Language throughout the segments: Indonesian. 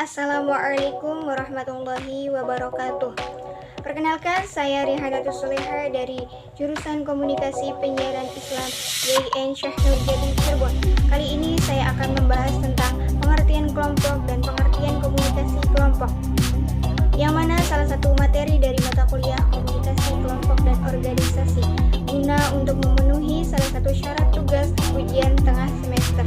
Assalamualaikum warahmatullahi wabarakatuh. Perkenalkan, saya Rihanatus Soleha dari jurusan Komunikasi Penyiaran Islam YIN Syekh Nurjati Cirebon. Kali ini saya akan membahas tentang pengertian kelompok dan pengertian komunikasi kelompok, yang mana salah satu materi dari mata kuliah komunikasi kelompok dan organisasi, guna untuk memenuhi salah satu syarat tugas ujian tengah semester.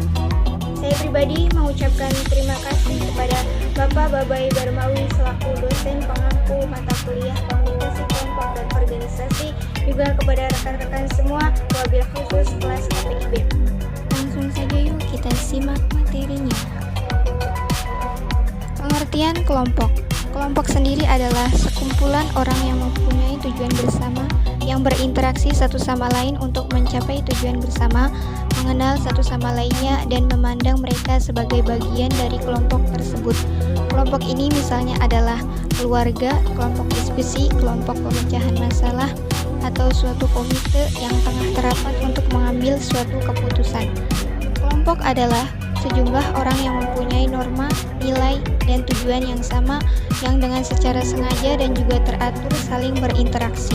Saya pribadi mengucapkan terima kasih kepada Bapak Babai Barmawi selaku dosen pengampu mata kuliah komunikasi kelompok dan organisasi, juga kepada rekan-rekan semua, wabil khusus kelas KPIB. Langsung saja yuk kita simak materinya. Pengertian kelompok. Kelompok sendiri adalah sekumpulan orang yang mempunyai tujuan bersama, yang berinteraksi satu sama lain untuk mencapai tujuan bersama, mengenal satu sama lainnya, dan memandang mereka sebagai bagian dari kelompok tersebut. Kelompok ini misalnya adalah keluarga, kelompok diskusi, kelompok pemecahan masalah, atau suatu komite yang tengah terapat untuk mengambil suatu keputusan. Kelompok adalah sejumlah orang yang mempunyai norma, nilai, dan tujuan yang sama, yang dengan secara sengaja dan juga teratur saling berinteraksi.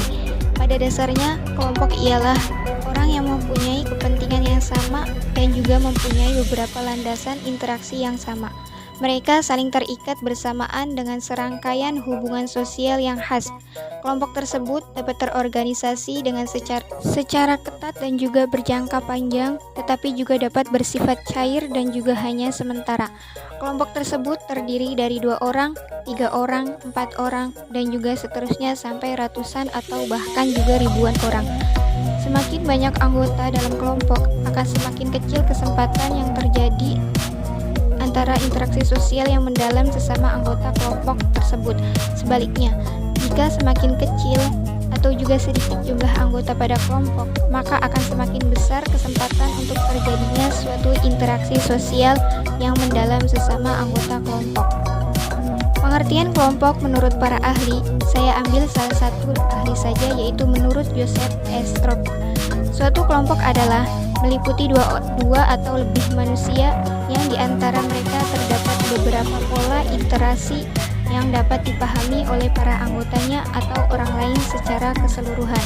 Pada dasarnya, kelompok ialah orang yang mempunyai kepentingan yang sama dan juga mempunyai beberapa landasan interaksi yang sama. Mereka saling terikat bersamaan dengan serangkaian hubungan sosial yang khas. Kelompok tersebut dapat terorganisasi dengan secara ketat dan juga berjangka panjang, tetapi juga dapat bersifat cair dan juga hanya sementara. Kelompok tersebut terdiri dari 2 orang, 3 orang, 4 orang, dan juga seterusnya sampai ratusan atau bahkan juga ribuan orang. Semakin banyak anggota dalam kelompok, akan semakin kecil kesempatan yang terjadi antara interaksi sosial yang mendalam sesama anggota kelompok tersebut. Sebaliknya, jika semakin kecil atau juga sedikit jumlah anggota pada kelompok, maka akan semakin besar kesempatan untuk terjadinya suatu interaksi sosial yang mendalam sesama anggota kelompok. Pengertian kelompok menurut para ahli, saya ambil salah satu ahli saja, yaitu menurut Joseph S. Thorp. Suatu kelompok adalah meliputi dua atau lebih manusia yang diantara mereka terdapat beberapa pola interaksi yang dapat dipahami oleh para anggotanya atau orang lain secara keseluruhan.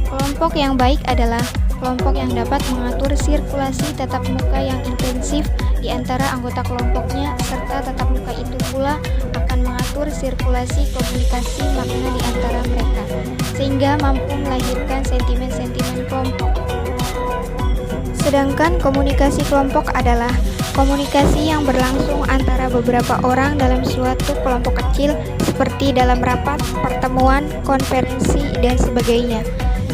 Kelompok yang baik adalah kelompok yang dapat mengatur sirkulasi tatap muka yang intensif di antara anggota kelompoknya, serta tatap muka itu pula akan mengatur sirkulasi komunikasi makna di antara mereka, sehingga mampu melahirkan sentimen-sentimen kelompok. Sedangkan komunikasi kelompok adalah komunikasi yang berlangsung antara beberapa orang dalam suatu kelompok kecil, seperti dalam rapat, pertemuan, konferensi, dan sebagainya.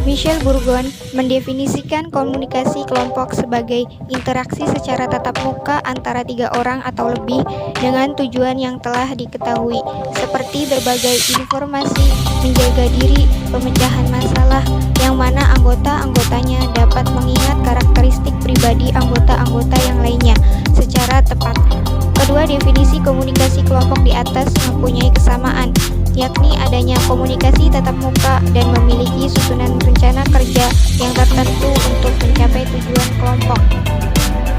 Michel Bourgon mendefinisikan komunikasi kelompok sebagai interaksi secara tatap muka antara 3 orang atau lebih dengan tujuan yang telah diketahui, seperti berbagai informasi, menjaga diri, pemecahan masalah, yang mana anggota-anggotanya dapat mengingat karakteristik pribadi anggota-anggota yang lainnya secara tepat. Kedua definisi komunikasi kelompok di atas mempunyai kesamaan, yakni adanya komunikasi tatap muka dan memiliki susunan rencana kerja yang tertentu untuk mencapai tujuan kelompok.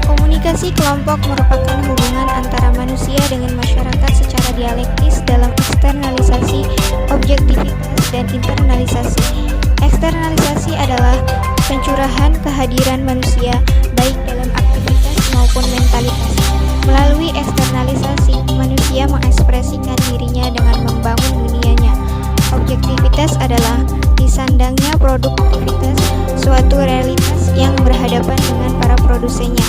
Komunikasi kelompok merupakan hubungan antara manusia dengan masyarakat secara dialektis dalam eksternalisasi, objektivitas, dan internalisasi. Eksternalisasi adalah pencurahan kehadiran manusia, baik dalam aktivitas maupun mentalitas. Melalui eksternalisasi, manusia mengekspresikan dirinya dengan membangun dunianya. Objektivitas adalah disandangnya produktivitas, suatu realitas yang berhadapan dengan para produsennya,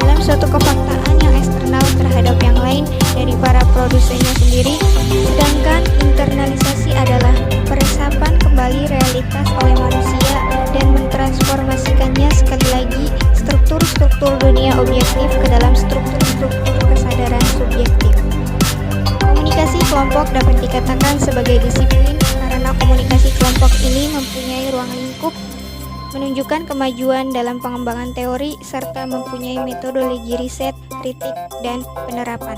dalam suatu kefaktaan yang eksternal terhadap yang lain dari para produsennya sendiri. Sedangkan internalisasi adalah peresapan kembali realitas oleh manusia dan mentransformasikannya sekali lagi struktur-struktur dunia objektif ke dalam struktur-struktur kesadaran subjektif. Komunikasi kelompok dapat dikatakan sebagai disiplin karena komunikasi kelompok ini mempunyai ruang lingkup, menunjukkan kemajuan dalam pengembangan teori, serta mempunyai metodologi riset, kritik, dan penerapan.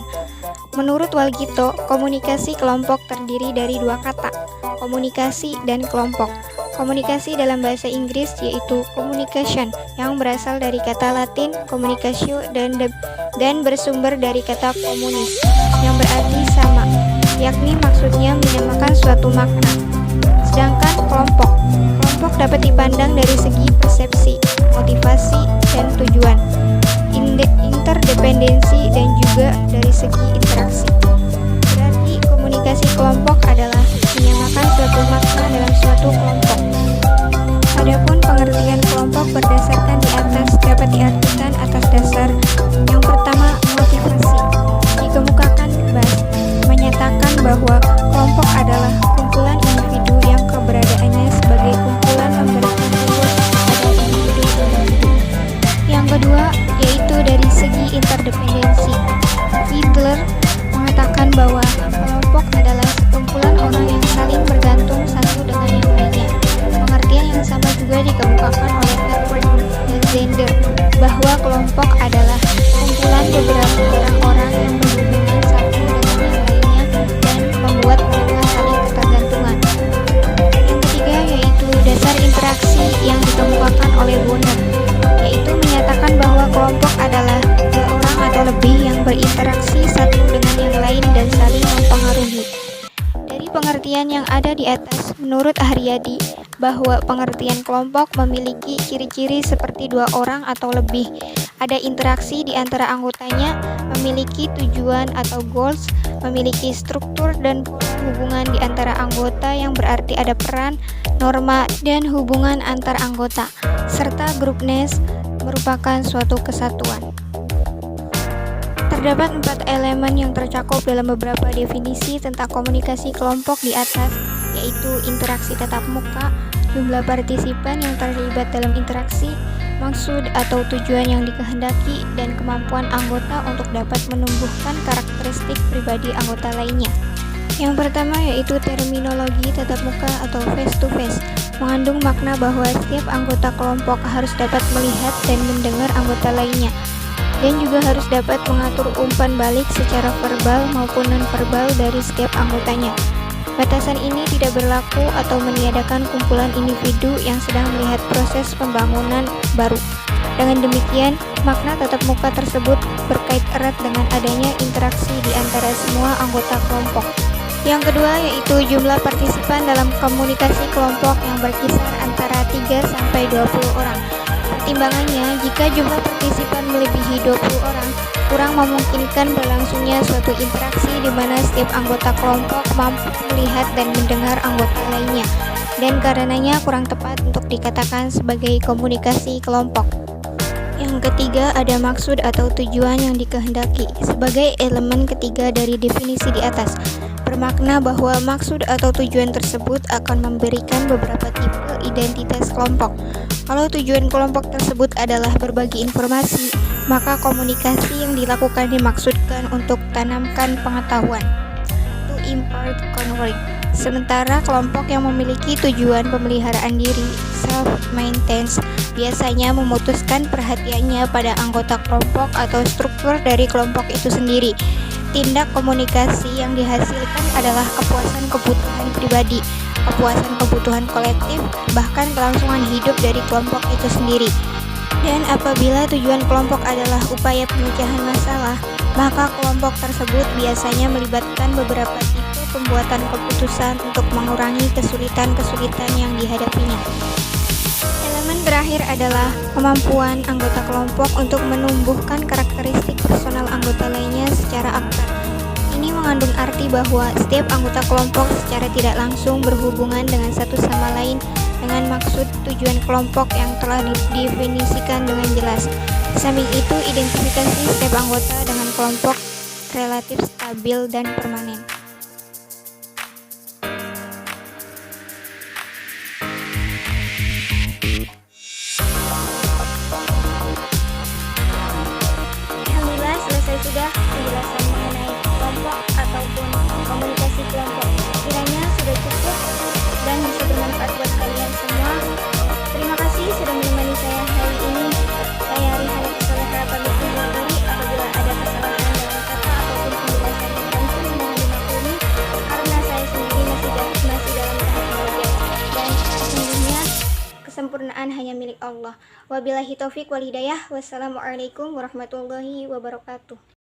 Menurut Walgito, komunikasi kelompok terdiri dari 2 kata, komunikasi dan kelompok. Komunikasi dalam bahasa Inggris yaitu communication, yang berasal dari kata Latin communicatio dan dan bersumber dari kata komunis yang berarti sama, yakni maksudnya menyamakan suatu makna. Sedangkan kelompok dapat dipandang dari segi persepsi, motivasi, dan tujuan, interdependensi, dan juga dari segi interaksi. Berarti komunikasi kelompok adalah menyamakan suatu makna dalam suatu kelompok. Adapun pengertian kelompok berdasarkan di atas dapat diartikan atas dasar yang pertama, motivasi. Dikemukakan menyatakan bahwa kelompok adalah kumpulan individu yang keberadaannya sebagai kumpulan memberikan reward pada individu. Yang kedua, yaitu dari segi interdependensi. Hitler mengatakan bahwa kelompok adalah sekumpulan orang yang saling bergantung satu dengan yang lainnya. Pengertian yang sama juga dikemukakan oleh Herbert Alexander bahwa kelompok adalah kumpulan beberapa orang-orang yang berhubungan satu dengan yang lainnya dan membuat mereka saling ketergantungan. Yang ketiga yaitu dasar interaksi yang dikemukakan oleh Bonner, yaitu menyatakan bahwa kelompok adalah dua orang atau lebih yang berinteraksi satu dengan yang lain dan saling mempengaruhi. Dari pengertian yang ada di atas, menurut Haryadi, bahwa pengertian kelompok memiliki ciri-ciri seperti dua orang atau lebih, ada interaksi di antara anggotanya, memiliki tujuan atau goals, memiliki struktur dan pola hubungan di antara anggota yang berarti ada peran, norma, dan hubungan antar anggota, serta groupness merupakan suatu kesatuan. Terdapat 4 elemen yang tercakup dalam beberapa definisi tentang komunikasi kelompok di atas, yaitu interaksi tatap muka, jumlah partisipan yang terlibat dalam interaksi, maksud atau tujuan yang dikehendaki, dan kemampuan anggota untuk dapat menumbuhkan karakteristik pribadi anggota lainnya. Yang pertama yaitu terminologi tatap muka atau face to face, mengandung makna bahwa setiap anggota kelompok harus dapat melihat dan mendengar anggota lainnya, dan juga harus dapat mengatur umpan balik secara verbal maupun non-verbal dari setiap anggotanya. Batasan ini tidak berlaku atau meniadakan kumpulan individu yang sedang melihat proses pembangunan baru. Dengan demikian, makna tatap muka tersebut berkait erat dengan adanya interaksi di antara semua anggota kelompok. Yang kedua yaitu jumlah partisipan dalam komunikasi kelompok yang berkisar antara 3 sampai 20 orang. Pertimbangannya, jika jumlah partisipan melebihi 20 orang, kurang memungkinkan berlangsungnya suatu interaksi di mana setiap anggota kelompok mampu melihat dan mendengar anggota lainnya, dan karenanya kurang tepat untuk dikatakan sebagai komunikasi kelompok. Yang ketiga, ada maksud atau tujuan yang dikehendaki. Sebagai elemen ketiga dari definisi di atas, bermakna bahwa maksud atau tujuan tersebut akan memberikan beberapa tipe identitas kelompok. Kalau tujuan kelompok tersebut adalah berbagi informasi, maka komunikasi yang dilakukan dimaksudkan untuk tanamkan pengetahuan, to impart knowledge. Sementara kelompok yang memiliki tujuan pemeliharaan diri, self-maintenance, biasanya memutuskan perhatiannya pada anggota kelompok atau struktur dari kelompok itu sendiri. Tindak komunikasi yang dihasilkan adalah kepuasan kebutuhan pribadi, kepuasan kebutuhan kolektif, bahkan kelangsungan hidup dari kelompok itu sendiri. Dan apabila tujuan kelompok adalah upaya pemecahan masalah, maka kelompok tersebut biasanya melibatkan beberapa tipe pembuatan keputusan untuk mengurangi kesulitan-kesulitan yang dihadapinya. Elemen terakhir adalah kemampuan anggota kelompok untuk menumbuhkan karakteristik personal anggota lainnya secara aktif. Ini mengandung arti bahwa setiap anggota kelompok secara tidak langsung berhubungan dengan satu sama lain dengan maksud tujuan kelompok yang telah didefinisikan dengan jelas. Di samping itu, identifikasi setiap anggota dengan kelompok relatif stabil dan permanen. Alhamdulillah, selesai sudah penjelasan mengenai kelompok ataupun komunikasi kelompok. Kiranya sudah cukup dan bisa bermanfaat buat kalian semua. Terima kasih sudah menemani saya hari ini. Saya Rihanna Solehra pamit undur diri. Apabila ada kesalahan dalam kata ataupun penjelasan yang mungkin mohon dimaklumi. Allah. Wabillahi taufik wal hidayah. Wassalamualaikum warahmatullahi wabarakatuh.